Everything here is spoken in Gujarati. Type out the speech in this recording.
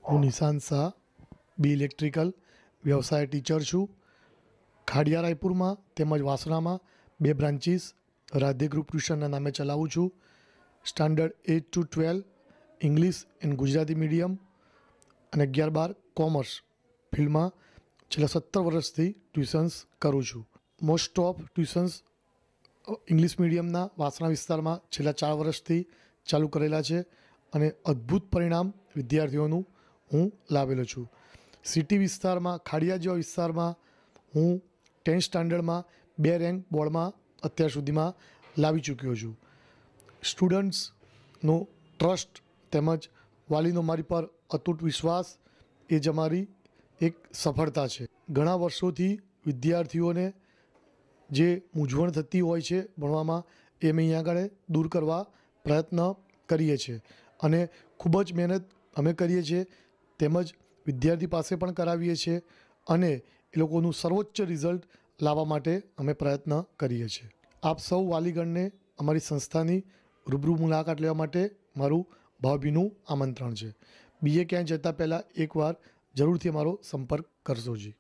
હું નિશાંત શાહ, બી ઇલેક્ટ્રિકલ વ્યવસાય ટીચર છું. ખાડિયા રાયપુરમાં તેમજ વાસણામાં 2 બ્રાન્ચીસ રાધે ગ્રુપ ટ્યુશનના નામે ચલાવું છું. Standard 8 to 12 English and Gujarati medium અને 11-12 કોમર્સ ફિલ્ડમાં છેલ્લા 17 વર્ષથી ટ્યુશન્સ કરું છું. મોસ્ટ ઓફ ટ્યુશન્સ ઇંગ્લિશ મીડિયમના વાસણા વિસ્તારમાં છેલ્લા 4 વર્ષથી ચાલુ કરેલા છે અને અદ્ભુત પરિણામ વિદ્યાર્થીઓનું હું લાવેલો છું. સિટી વિસ્તારમાં ખાડિયા જેવા વિસ્તારમાં હું 10th સ્ટાન્ડર્ડમાં 2 રેન્ક બોર્ડમાં અત્યાર સુધીમાં લાવી ચૂક્યો છું. સ્ટુડન્ટ્સનો ટ્રસ્ટ તેમજ વાલીનો મારી પર અતૂટ વિશ્વાસ એ જ અમારી એક સફળતા છે. ઘણા વર્ષોથી વિદ્યાર્થીઓને જે મૂંઝવણ થતી હોય છે ભણવામાં એ અમે અહીંયા આગળ દૂર કરવા પ્રયત્ન કરીએ છીએ અને ખૂબ જ મહેનત અમે કરીએ છીએ તેમજ વિદ્યાર્થી પાસે પણ કરાવીએ છીએ અને એ લોકોનું સર્વોચ્ચ રિઝલ્ટ લાવવા માટે અમે પ્રયત્ન કરીએ છીએ. આપ સૌ વાલીગણને અમારી સંસ્થાની રૂબરૂ મુલાકાત લેવા માટે મારું ભાવભીનું આમંત્રણ છે. બીજે ક્યાંય જતાં પહેલાં એકવાર જરૂરથી અમારો સંપર્ક કરજો જી.